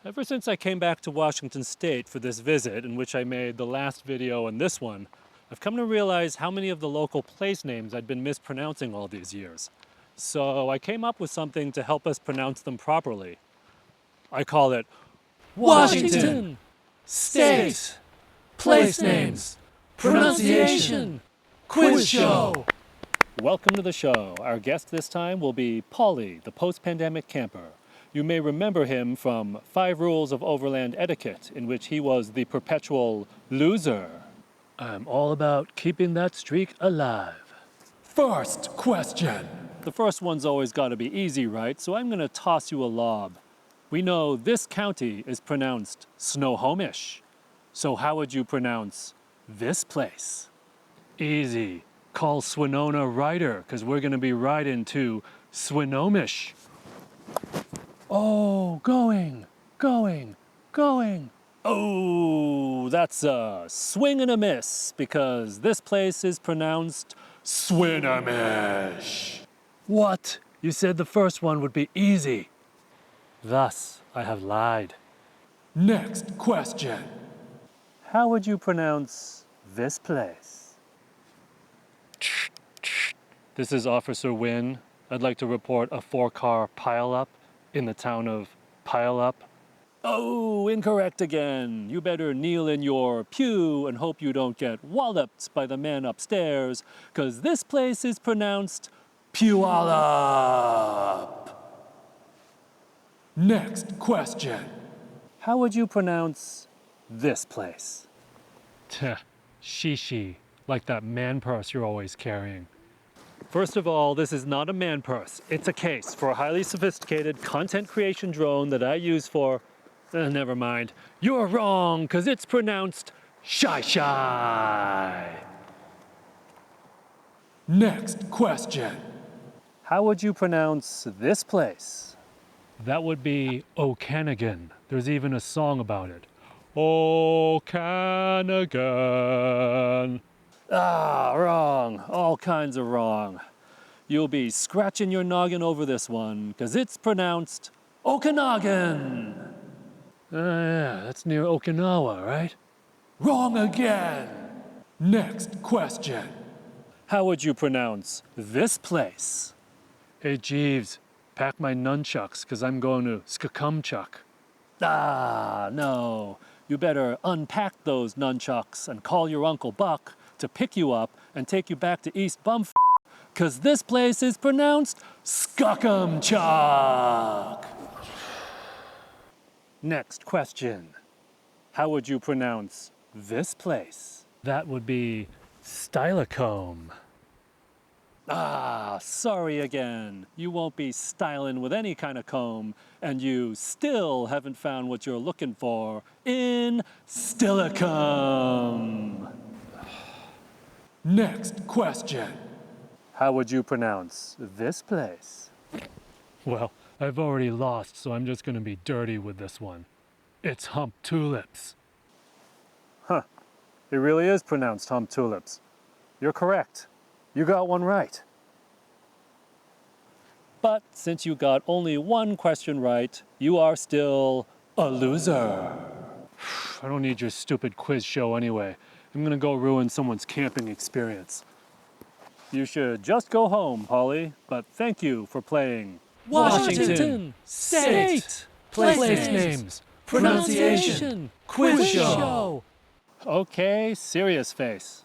Ever since I came back to Washington State for this visit, in which I made the last video and this one, I've come to realize how many of the local place names I'd been mispronouncing all these years. So I came up with something to help us pronounce them properly. I call it Washington State Place Names Pronunciation Quiz Show. Welcome to the show. Our guest this time will be Paulie, the post-pandemic camper. You may remember him from 5 Rules of Overland Etiquette, in which he was the perpetual loser. I'm all about keeping that streak alive. First question. The first one's always got to be easy, right? So I'm going to toss you a lob. We know this county is pronounced Snohomish. So how would you pronounce this place? Easy. Call Swinona Rider, because we're going to be riding to Swinomish. Oh, going. Oh, that's a swing and a miss, because this place is pronounced Swinomish. What? You said the first one would be easy. Thus, I have lied. Next question. How would you pronounce this place? This is Officer Wynn. I'd like to report a 4-car pileup in the town of Pileup. Oh, incorrect again. You better kneel in your pew and hope you don't get walloped by the man upstairs, because this place is pronounced Puyallup. Next question. How would you pronounce this place? Shishi, like that man purse you're always carrying. First of all, this is not a man purse. It's a case for a highly sophisticated content creation drone that I use for... never mind. You're wrong, because it's pronounced shy. Next question. How would you pronounce this place? That would be Okanagan. There's even a song about it. Okanagan. Ah, wrong. All kinds of wrong. You'll be scratching your noggin over this one, because it's pronounced Okanagan. Yeah, that's near Okinawa, right? Wrong again. Next question. How would you pronounce this place? Hey, Jeeves, pack my nunchucks, because I'm going to Skakumchuck. Ah, no. You better unpack those nunchucks and call your Uncle Buck to pick you up and take you back to East Bumf, because this place is pronounced Skakumchuck. Next question. How would you pronounce this place? That would be Steilacombs. Ah, sorry again. You won't be styling with any kind of comb, and you still haven't found what you're looking for in Steilacombs. Next question. How would you pronounce this place? Well, I've already lost, so I'm just going to be dirty with this one. It's Hump Tulips. Huh. It really is pronounced Hump Tulips. You're correct. You got one right. But since you got only one question right, you are still a loser. I don't need your stupid quiz show anyway. I'm gonna go ruin someone's camping experience. You should just go home, Paulie, but thank you for playing Washington State Place Names Pronunciation Quiz Show. Okay, serious face.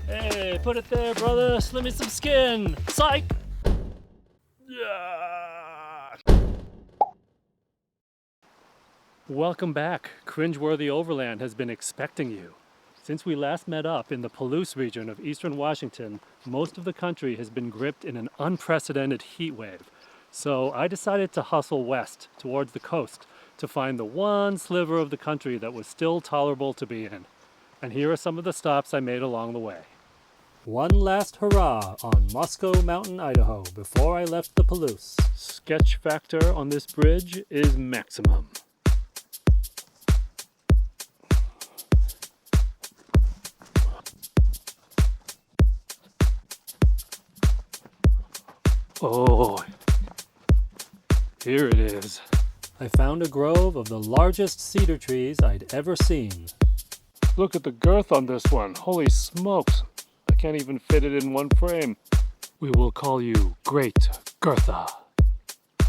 Hey, put it there, brother. Slip me some skin. Psych! Welcome back. Cringeworthy Overland has been expecting you. Since we last met up in the Palouse region of eastern Washington, most of the country has been gripped in an unprecedented heat wave. So I decided to hustle west towards the coast to find the one sliver of the country that was still tolerable to be in. And here are some of the stops I made along the way. One last hurrah on Moscow Mountain, Idaho before I left the Palouse. Sketch factor on this bridge is maximum. Oh, here it is. I found a grove of the largest cedar trees I'd ever seen. Look at the girth on this one. Holy smokes. I can't even fit it in one frame. We will call you Great Girtha,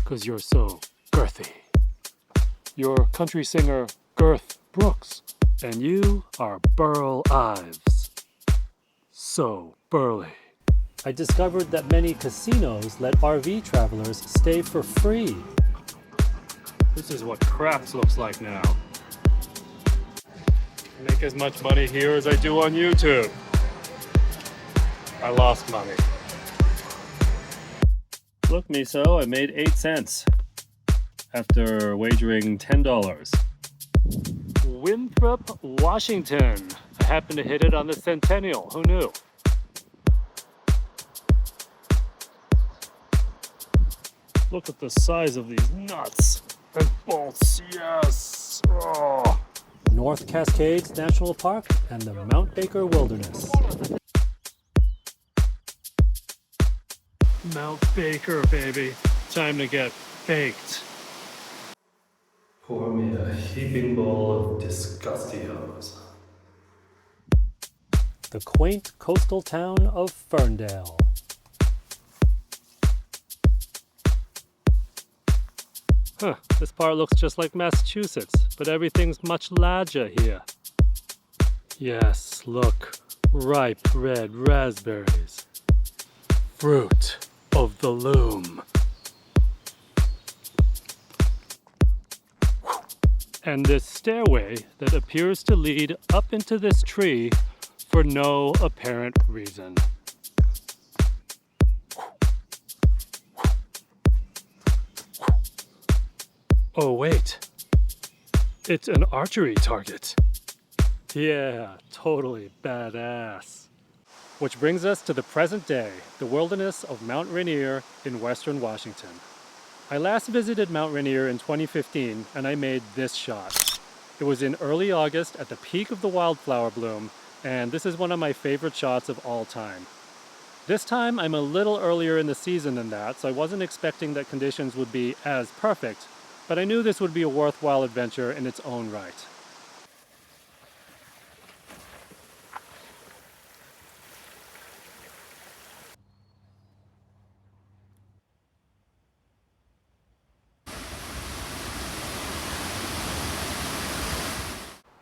'cause you're so girthy. You're country singer Girth Brooks, and you are Burl Ives. So burly. I discovered that many casinos let RV travelers stay for free. This is what craps looks like now. I make as much money here as I do on YouTube. I lost money. Look, Miso, I made 8 cents after wagering $10. Winthrop, Washington. I happened to hit it on the centennial. Who knew? Look at the size of these nuts and bolts. Yes. Oh. North Cascades National Park and the Mount Baker Wilderness. Mount Baker, baby. Time to get baked. Pour me a heaping bowl of disgustios. The quaint coastal town of Ferndale. Huh, this part looks just like Massachusetts, but everything's much larger here. Yes, look, ripe red raspberries. Fruit of the loom. And this stairway that appears to lead up into this tree for no apparent reason. Oh wait, it's an archery target. Yeah, totally badass. Which brings us to the present day, the wilderness of Mount Rainier in western Washington. I last visited Mount Rainier in 2015 and I made this shot. It was in early August at the peak of the wildflower bloom, and this is one of my favorite shots of all time. This time I'm a little earlier in the season than that, so I wasn't expecting that conditions would be as perfect, but I knew this would be a worthwhile adventure in its own right.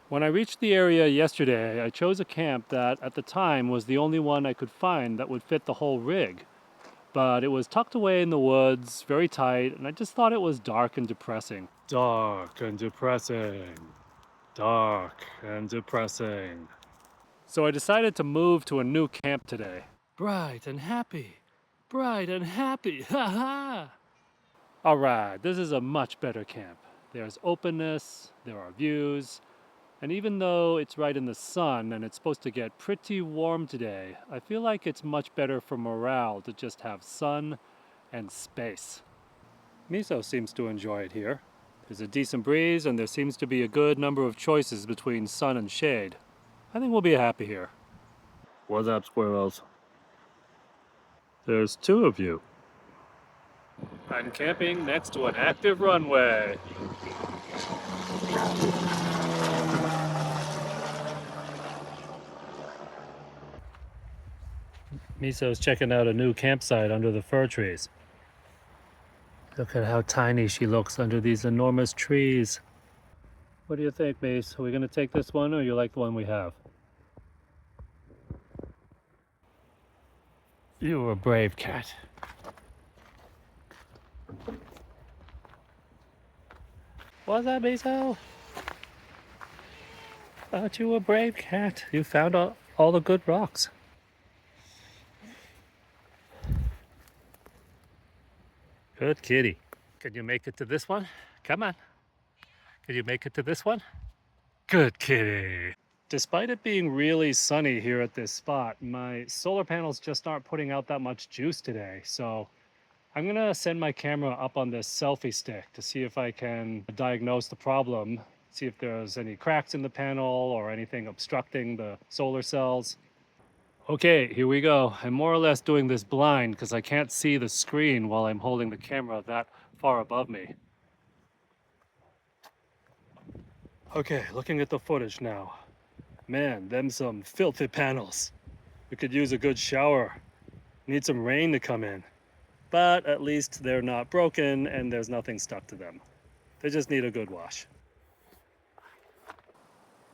When I reached the area yesterday, I chose a camp that at the time was the only one I could find that would fit the whole rig. But it was tucked away in the woods, very tight, and I just thought it was dark and depressing. Dark and depressing. Dark and depressing. So I decided to move to a new camp today. Bright and happy. Bright and happy. Ha ha! Alright, this is a much better camp. There's openness, there are views, and even though it's right in the sun and it's supposed to get pretty warm today, I feel like it's much better for morale to just have sun and space. Miso seems to enjoy it here. There's a decent breeze and there seems to be a good number of choices between sun and shade. I think we'll be happy here. What's up, squirrels? There's 2 of you. I'm camping next to an active runway. Miso's checking out a new campsite under the fir trees. Look at how tiny she looks under these enormous trees. What do you think, Mise? Are we going to take this one or you like the one we have? You're a brave cat. What's up, Miso? Aren't you a brave cat? You found all the good rocks. Good kitty. Can you make it to this one? Come on. Can you make it to this one? Good kitty. Despite it being really sunny here at this spot, my solar panels just aren't putting out that much juice today. So I'm gonna send my camera up on this selfie stick to see if I can diagnose the problem, see if there's any cracks in the panel or anything obstructing the solar cells. Okay, here we go. I'm more or less doing this blind because I can't see the screen while I'm holding the camera that far above me. Okay, looking at the footage now. Man, them some filthy panels. We could use a good shower. Need some rain to come in. But at least they're not broken and there's nothing stuck to them. They just need a good wash.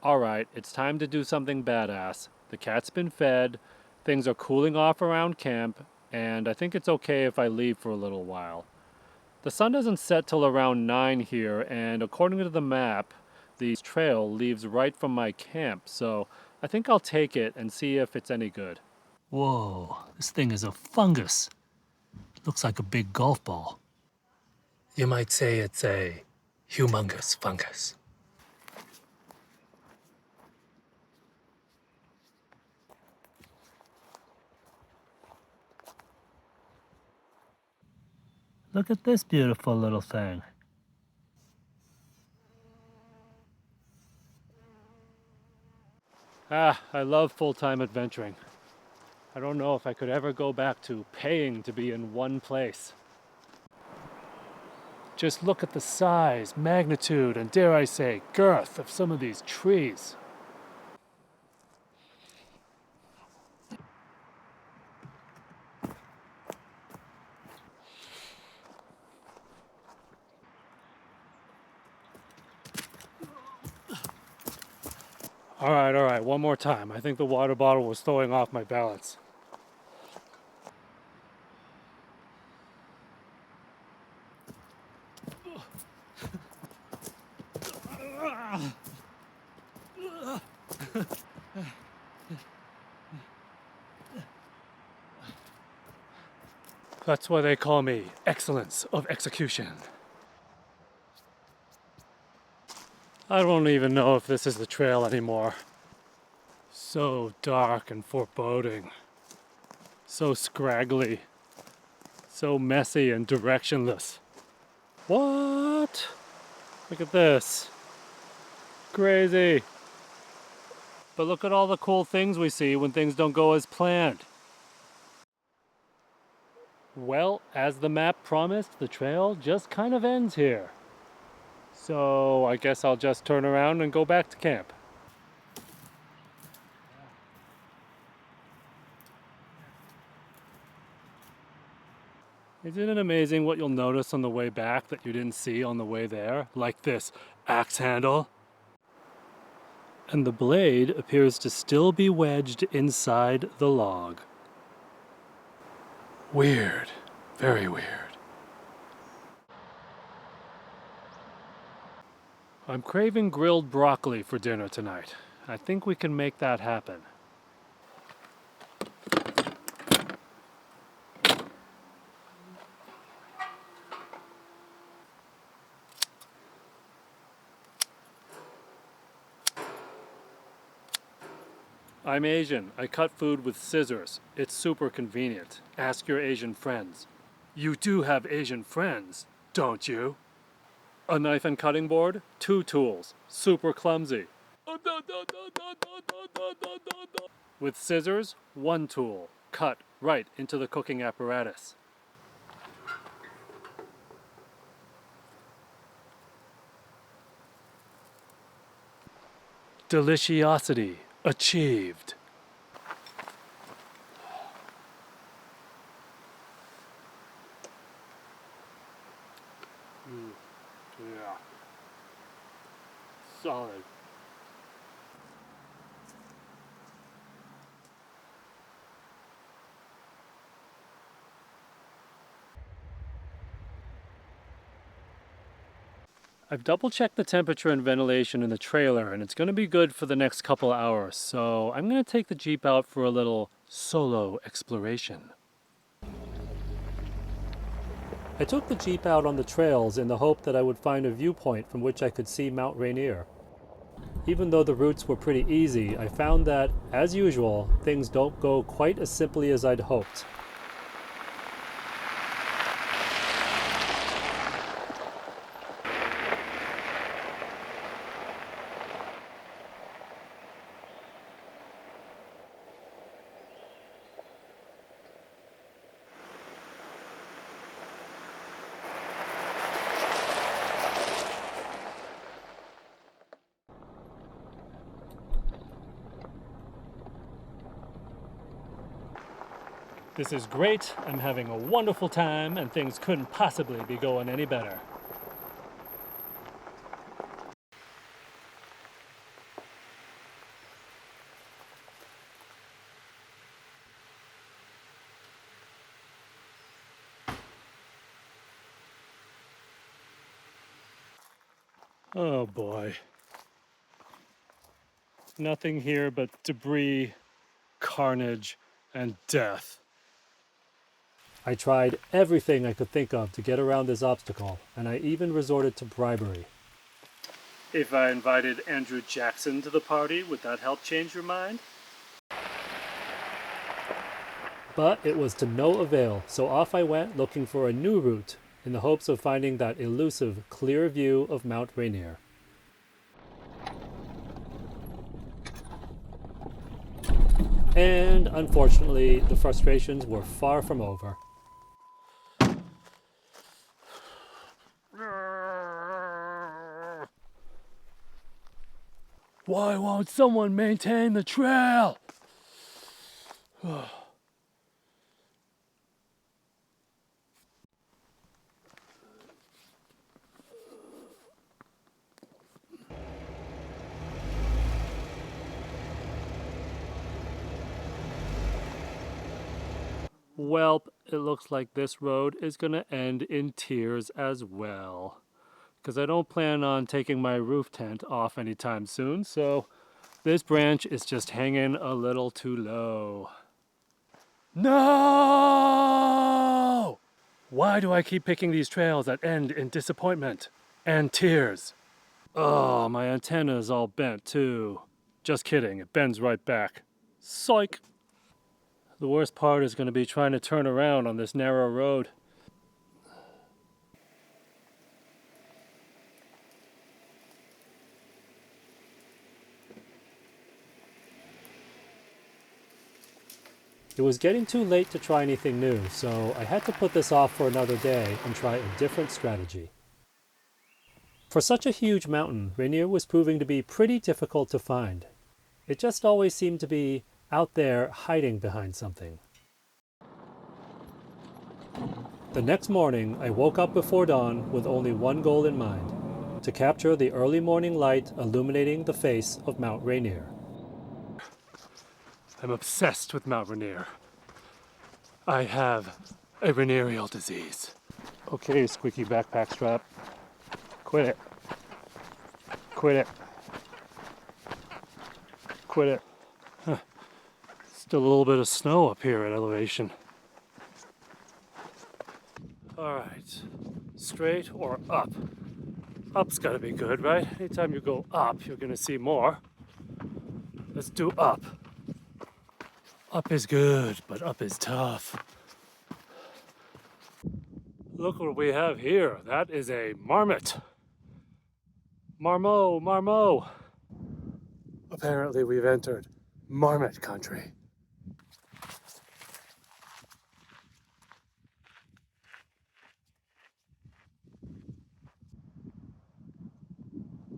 Alright, it's time to do something badass. The cat's been fed, things are cooling off around camp, and I think it's okay if I leave for a little while. The sun doesn't set till around 9 here, and according to the map, the trail leaves right from my camp, so I think I'll take it and see if it's any good. Whoa, this thing is a fungus. Looks like a big golf ball. You might say it's a humongous fungus. Look at this beautiful little thing. I love full-time adventuring. I don't know if I could ever go back to paying to be in one place. Just look at the size, magnitude, and dare I say, girth of some of these trees. All right, one more time. I think the water bottle was throwing off my balance. That's why they call me excellence of execution. I don't even know if this is the trail anymore. So dark and foreboding. So scraggly. So messy and directionless. What? Look at this. Crazy. But look at all the cool things we see when things don't go as planned. Well, as the map promised, the trail just kind of ends here. So I guess I'll just turn around and go back to camp. Isn't it amazing what you'll notice on the way back that you didn't see on the way there? Like this axe handle. And the blade appears to still be wedged inside the log. Weird. Very weird. I'm craving grilled broccoli for dinner tonight. I think we can make that happen. I'm Asian. I cut food with scissors. It's super convenient. Ask your Asian friends. You do have Asian friends, don't you? A knife and cutting board, 2 tools. Super clumsy. With scissors, 1 tool. Cut right into the cooking apparatus. Deliciosity achieved. Yeah. Solid. I've double checked the temperature and ventilation in the trailer and it's going to be good for the next couple hours, so I'm going to take the Jeep out for a little solo exploration. I took the Jeep out on the trails in the hope that I would find a viewpoint from which I could see Mount Rainier. Even though the routes were pretty easy, I found that, as usual, things don't go quite as simply as I'd hoped. This is great, I'm having a wonderful time, and things couldn't possibly be going any better. Oh boy. Nothing here but debris, carnage, and death. I tried everything I could think of to get around this obstacle, and I even resorted to bribery. If I invited Andrew Jackson to the party, would that help change your mind? But it was to no avail, so off I went looking for a new route, in the hopes of finding that elusive, clear view of Mount Rainier. And unfortunately, the frustrations were far from over. Why won't someone maintain the trail? Welp, it looks like this road is gonna end in tears as well. Because I don't plan on taking my roof tent off anytime soon, so this branch is just hanging a little too low. No! Why do I keep picking these trails that end in disappointment and tears? Oh, my antenna is all bent too. Just kidding, it bends right back. Psych! The worst part is going to be trying to turn around on this narrow road. It was getting too late to try anything new, so I had to put this off for another day and try a different strategy. For such a huge mountain, Rainier was proving to be pretty difficult to find. It just always seemed to be out there hiding behind something. The next morning, I woke up before dawn with only one goal in mind: to capture the early morning light illuminating the face of Mount Rainier. I'm obsessed with Mount Rainier. I have a venereal disease. Okay, squeaky backpack strap. Quit it. Quit it. Quit it. Huh. Still a little bit of snow up here at elevation. Alright, straight or up? Up's gotta be good, right? Anytime you go up, you're gonna see more. Let's do up. Up is good, but up is tough. Look what we have here. That is a marmot. Marmot, marmot. Apparently we've entered marmot country.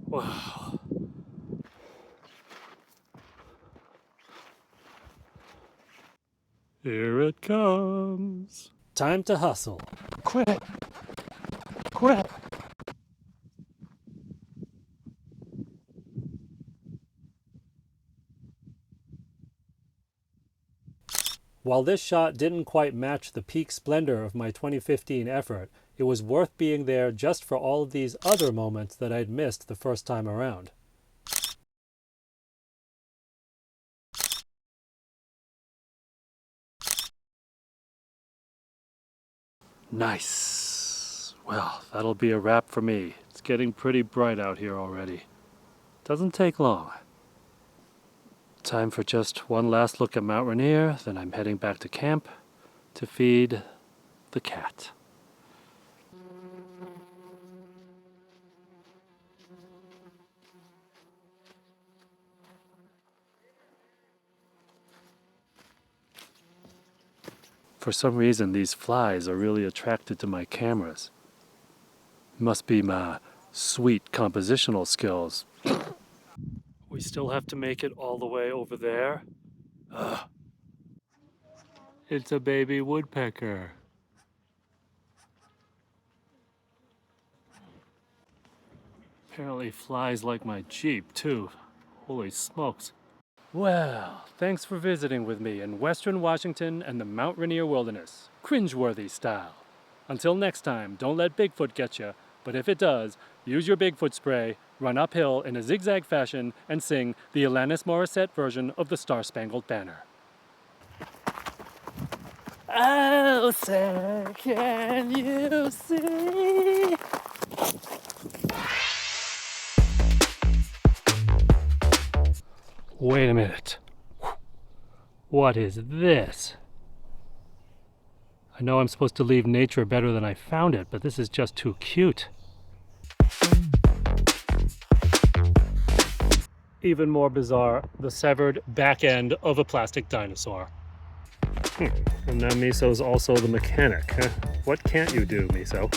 Wow. Here it comes. Time to hustle. Quit it! Quit it! While this shot didn't quite match the peak splendor of my 2015 effort, it was worth being there just for all of these other moments that I'd missed the first time around. Nice. Well, that'll be a wrap for me. It's getting pretty bright out here already. Doesn't take long. Time for just one last look at Mount Rainier, then I'm heading back to camp to feed the cat. For some reason, these flies are really attracted to my cameras. Must be my sweet compositional skills. We still have to make it all the way over there. Ugh. It's a baby woodpecker. Apparently flies like my Jeep, too. Holy smokes. Well, thanks for visiting with me in Western Washington and the Mount Rainier Wilderness, cringeworthy style. Until next time, don't let Bigfoot get you, but if it does, use your Bigfoot spray, run uphill in a zigzag fashion, and sing the Alanis Morissette version of the Star-Spangled Banner. Oh, sir, can you see? Wait a minute. What is this? I know I'm supposed to leave nature better than I found it, but this is just too cute. Even more bizarre, the severed back end of a plastic dinosaur. And now Miso's also the mechanic. What can't you do, Miso?